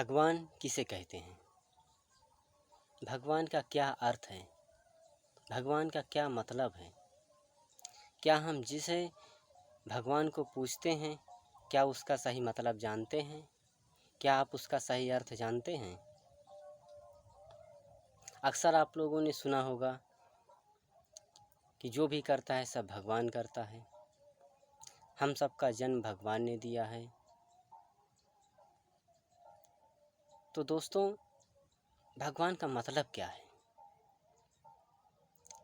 भगवान किसे कहते हैं? भगवान का क्या अर्थ है? भगवान का क्या मतलब है? क्या हम जिसे भगवान को पूछते हैं, क्या उसका सही मतलब जानते हैं? क्या आप उसका सही अर्थ जानते हैं? अक्सर आप लोगों ने सुना होगा कि जो भी करता है सब भगवान करता है। हम सबका जन्म भगवान ने दिया है। तो दोस्तों, भगवान का मतलब क्या है?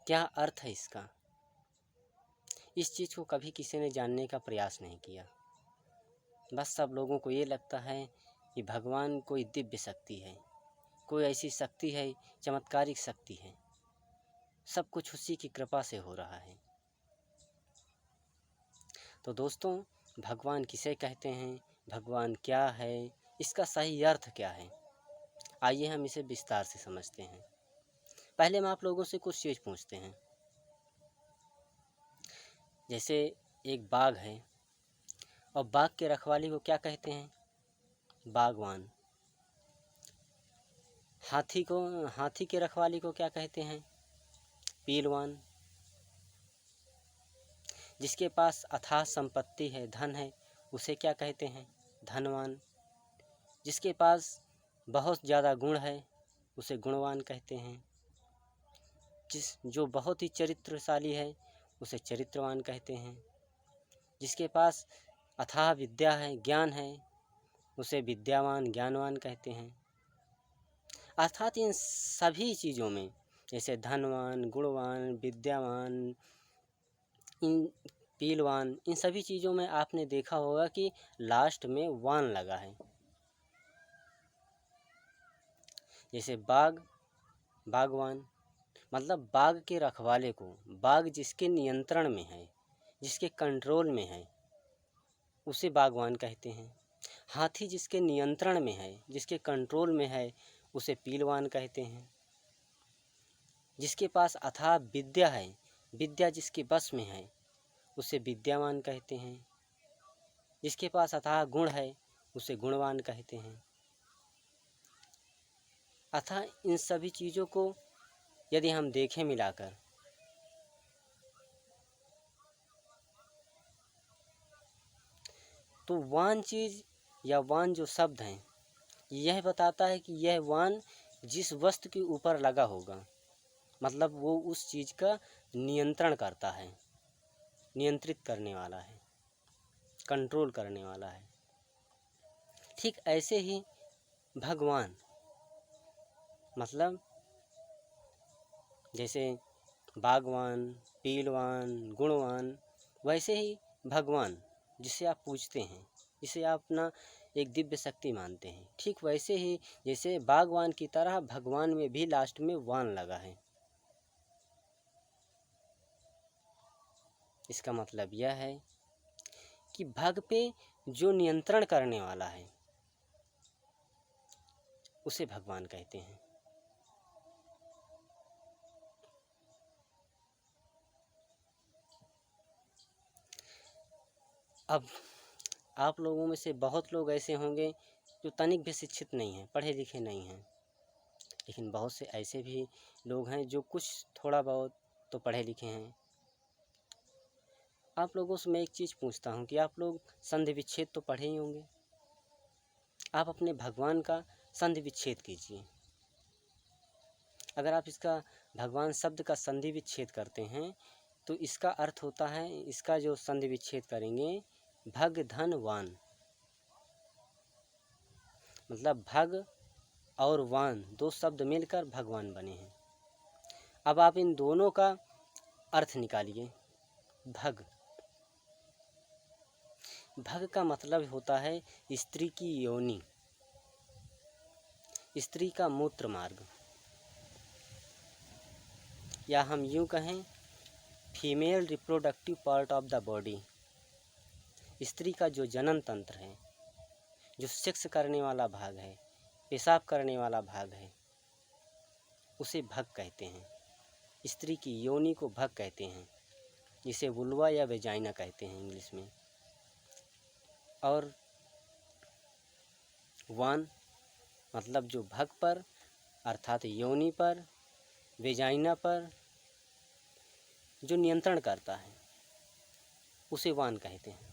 क्या अर्थ है इसका? इस चीज़ को कभी किसी ने जानने का प्रयास नहीं किया। बस सब लोगों को ये लगता है कि भगवान कोई दिव्य शक्ति है, कोई ऐसी शक्ति है, चमत्कारिक शक्ति है, सब कुछ उसी की कृपा से हो रहा है। तो दोस्तों, भगवान किसे कहते हैं? भगवान क्या है? इसका सही अर्थ क्या है? आइए हम इसे विस्तार से समझते हैं। पहले हम आप लोगों से कुछ चीज़ पूछते हैं। जैसे एक बाघ है और बाघ के रखवाली को क्या कहते हैं? बागवान। हाथी के रखवाली को क्या कहते हैं? पीलवान। जिसके पास अथाह संपत्ति है, धन है, उसे क्या कहते हैं? धनवान। जिसके पास बहुत ज़्यादा गुण है, उसे गुणवान कहते हैं। जो बहुत ही चरित्रशाली है, उसे चरित्रवान कहते हैं। जिसके पास अथाह विद्या है, ज्ञान है, उसे विद्यावान, ज्ञानवान कहते हैं। अर्थात इन सभी चीज़ों में, जैसे धनवान, गुणवान, विद्यावान, इन पीलवान, इन सभी चीज़ों में आपने देखा होगा कि लास्ट में वान लगा है। जैसे बागवान, मतलब बाग के रखवाले को, बाग जिसके नियंत्रण में है, जिसके कंट्रोल में है, उसे बागवान कहते हैं। हाथी जिसके नियंत्रण में है, जिसके कंट्रोल में है, उसे पीलवान कहते हैं। जिसके पास अथाह विद्या है, विद्या जिसके बस में है, उसे विद्यावान कहते हैं। जिसके पास अथाह गुण है, उसे गुणवान कहते हैं। अतः इन सभी चीज़ों को यदि हम देखें मिलाकर, तो वान चीज़ या वान जो शब्द हैं, यह बताता है कि यह वान जिस वस्तु के ऊपर लगा होगा, मतलब वो उस चीज़ का नियंत्रण करता है, नियंत्रित करने वाला है, कंट्रोल करने वाला है। ठीक ऐसे ही भगवान, मतलब जैसे बागवान, पीलवान, गुणवान, वैसे ही भगवान जिसे आप पूजते हैं, जिसे आप अपना एक दिव्य शक्ति मानते हैं, ठीक वैसे ही जैसे बागवान की तरह भगवान में भी लास्ट में वान लगा है। इसका मतलब यह है कि भग पे जो नियंत्रण करने वाला है, उसे भगवान कहते हैं। अब आप लोगों में से बहुत लोग ऐसे होंगे जो तनिक भी शिक्षित नहीं हैं, पढ़े लिखे नहीं हैं, लेकिन बहुत से ऐसे भी लोग हैं जो कुछ थोड़ा बहुत तो पढ़े लिखे हैं। आप लोगों से मैं एक चीज़ पूछता हूँ कि आप लोग संधि विच्छेद तो पढ़े ही होंगे। आप अपने भगवान का संधि विच्छेद कीजिए। अगर आप इसका भगवान शब्द का संधि विच्छेद करते हैं तो इसका अर्थ होता है, इसका जो संधि विच्छेद करेंगे, भग धन वान, मतलब भग और वान दो शब्द मिलकर भगवान बने हैं। अब आप इन दोनों का अर्थ निकालिए। भग का मतलब होता है स्त्री की योनि, स्त्री का मूत्र मार्ग, या हम यूँ कहें female reproductive part of the body. स्त्री का जो जनन तंत्र है, जो सेक्स करने वाला भाग है, पेशाब करने वाला भाग है, उसे भग कहते हैं। स्त्री की योनि को भग कहते हैं, जिसे वुल्वा या वेजाइना कहते हैं इंग्लिश में। और वान मतलब जो भग पर अर्थात योनि पर, वेजाइना पर जो नियंत्रण करता है उसे वान कहते हैं।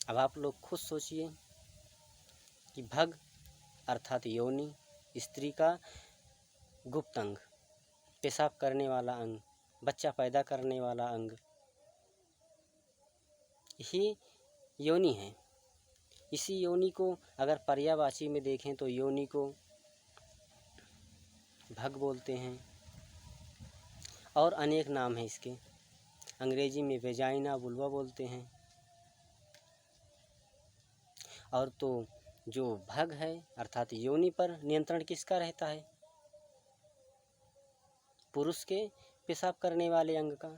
अब आप लोग खुद सोचिए कि भग अर्थात योनि स्त्री का गुप्त अंग, पेशाब करने वाला अंग, बच्चा पैदा करने वाला अंग ही योनि है। इसी योनि को अगर पर्यायवाची में देखें तो योनि को भग बोलते हैं और अनेक नाम हैं इसके। अंग्रेजी में वेजाइना, वुल्वा बोलते हैं। और तो जो भग है अर्थात योनि पर नियंत्रण किसका रहता है? पुरुष के पेशाब करने वाले अंग का।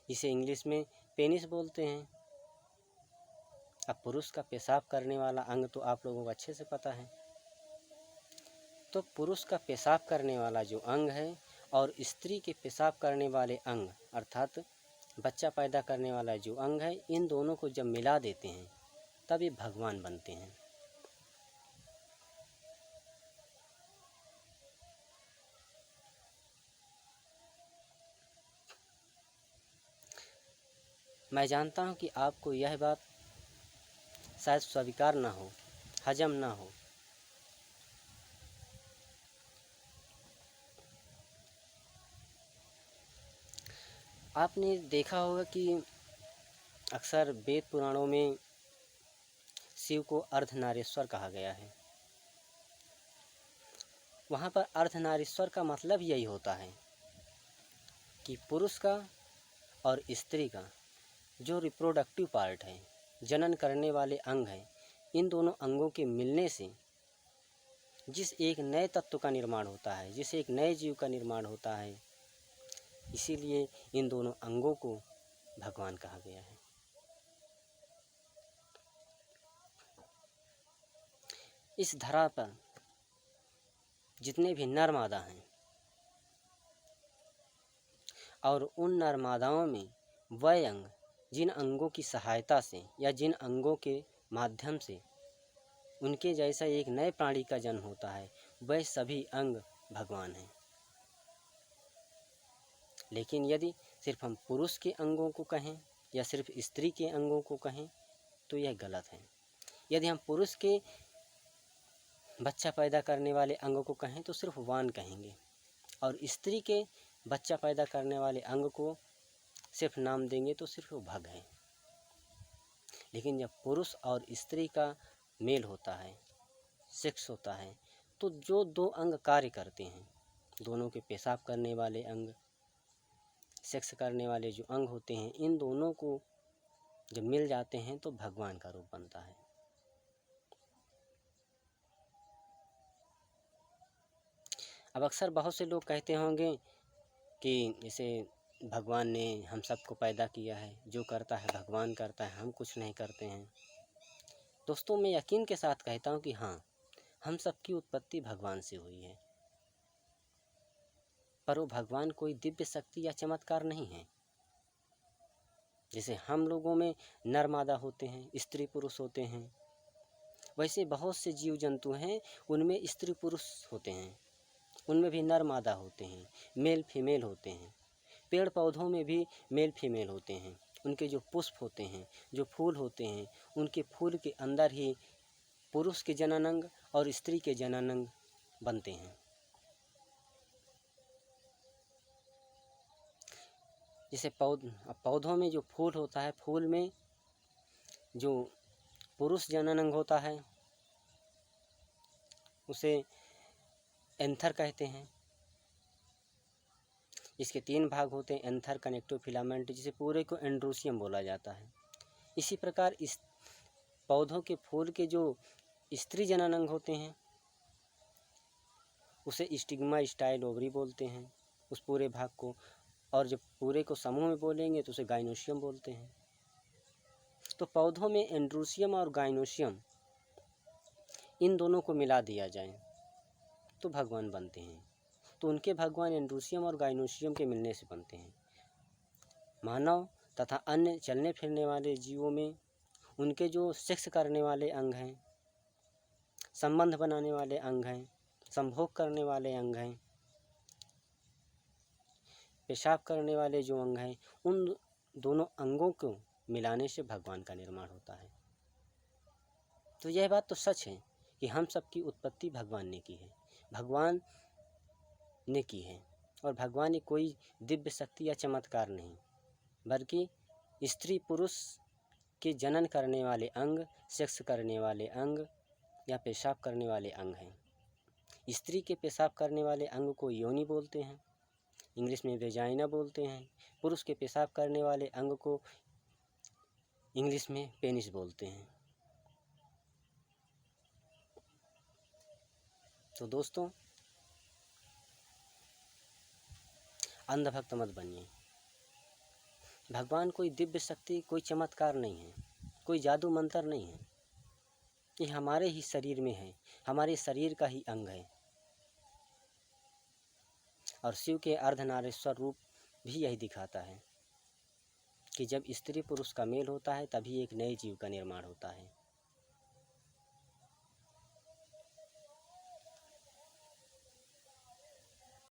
इसे इंग्लिश में पेनिस बोलते हैं। अब पुरुष का पेशाब करने वाला अंग तो आप लोगों को अच्छे से पता है। तो पुरुष का पेशाब करने वाला जो अंग है और स्त्री के पेशाब करने वाले अंग अर्थात बच्चा पैदा करने वाला जो अंग है, इन दोनों को जब मिला देते हैं तब ये भगवान बनते हैं। मैं जानता हूँ कि आपको यह बात शायद स्वीकार ना हो, हजम ना हो। आपने देखा होगा कि अक्सर वेद पुराणों में शिव को अर्धनारीश्वर कहा गया है। वहाँ पर अर्धनारीश्वर का मतलब यही होता है कि पुरुष का और स्त्री का जो रिप्रोडक्टिव पार्ट है, जनन करने वाले अंग हैं, इन दोनों अंगों के मिलने से जिस एक नए तत्व का निर्माण होता है, जिस एक नए जीव का निर्माण होता है, इसीलिए इन दोनों अंगों को भगवान कहा गया है। इस धरा पर जितने भी नर मादा हैं और उन नर मादाओं में वह अंग जिन अंगों की सहायता से या जिन अंगों के माध्यम से उनके जैसा एक नए प्राणी का जन्म होता है, वह सभी अंग भगवान हैं। लेकिन यदि सिर्फ हम पुरुष के अंगों को कहें या सिर्फ स्त्री के अंगों को कहें तो यह गलत है। यदि हम पुरुष के बच्चा पैदा करने वाले अंगों को कहें तो सिर्फ वान कहेंगे और स्त्री के बच्चा पैदा करने वाले अंग को सिर्फ नाम देंगे तो सिर्फ वो भग है। लेकिन जब पुरुष और स्त्री का मेल होता है, सेक्स होता है, तो जो दो अंग कार्य करते हैं, दोनों के पेशाब करने वाले अंग, सेक्स करने वाले जो अंग होते हैं, इन दोनों को जब मिल जाते हैं तो भगवान का रूप बनता है। अब अक्सर बहुत से लोग कहते होंगे कि जैसे भगवान ने हम सबको पैदा किया है, जो करता है भगवान करता है, हम कुछ नहीं करते हैं। दोस्तों, मैं यकीन के साथ कहता हूँ कि हाँ, हम सबकी उत्पत्ति भगवान से हुई है, पर वो भगवान कोई दिव्य शक्ति या चमत्कार नहीं है। जैसे हम लोगों में नर मादा होते हैं, स्त्री पुरुष होते हैं, वैसे बहुत से जीव जंतु हैं, उनमें स्त्री पुरुष होते हैं, उनमें भी नर मादा होते हैं, मेल फीमेल होते हैं। पेड़ पौधों में भी मेल फीमेल होते हैं। उनके जो पुष्प होते हैं, जो फूल होते हैं, उनके फूल के अंदर ही पुरुष के जननांग और स्त्री के जननांग बनते हैं। जैसे पौधों में जो फूल होता है, फूल में जो पुरुष जननांग होता है उसे एंथर कहते हैं। इसके 3 भाग होते हैं, एंथर, कनेक्टिव, फिलामेंट, जिसे पूरे को एंड्रोसियम बोला जाता है। इसी प्रकार इस पौधों के फूल के जो स्त्री जननांग होते हैं उसे स्टिग्मा, स्टाइल, ओवरी बोलते हैं, उस पूरे भाग को। और जब पूरे को समूह में बोलेंगे तो उसे गाइनोसियम बोलते हैं। तो पौधों में एंड्रोसियम और गाइनोसियम, इन दोनों को मिला दिया जाए तो भगवान बनते हैं। तो उनके भगवान एंड्रोसियम और गाइनोसियम के मिलने से बनते हैं। मानव तथा अन्य चलने फिरने वाले जीवों में उनके जो सेक्स करने वाले अंग हैं, संबंध बनाने वाले अंग हैं, संभोग करने वाले अंग हैं, पेशाब करने वाले जो अंग हैं, उन दोनों अंगों को मिलाने से भगवान का निर्माण होता है। तो यह बात तो सच है कि हम सबकी उत्पत्ति भगवान ने की है, भगवान ने की है। और भगवान ने कोई दिव्य शक्ति या चमत्कार नहीं, बल्कि स्त्री पुरुष के जनन करने वाले अंग, सेक्स करने वाले अंग या पेशाब करने वाले अंग हैं। स्त्री के पेशाब करने वाले अंग को योनि बोलते हैं, इंग्लिश में वेजाइना बोलते हैं। पुरुष के पेशाब करने वाले अंग को इंग्लिश में पेनिस बोलते हैं। तो दोस्तों, अंधभक्त मत बनिए। भगवान कोई दिव्य शक्ति, कोई चमत्कार नहीं है, कोई जादू मंत्र नहीं है। ये हमारे ही शरीर में है, हमारे शरीर का ही अंग है। और शिव के अर्धनारीश्वर रूप भी यही दिखाता है कि जब स्त्री पुरुष का मेल होता है तभी एक नए जीव का निर्माण होता है।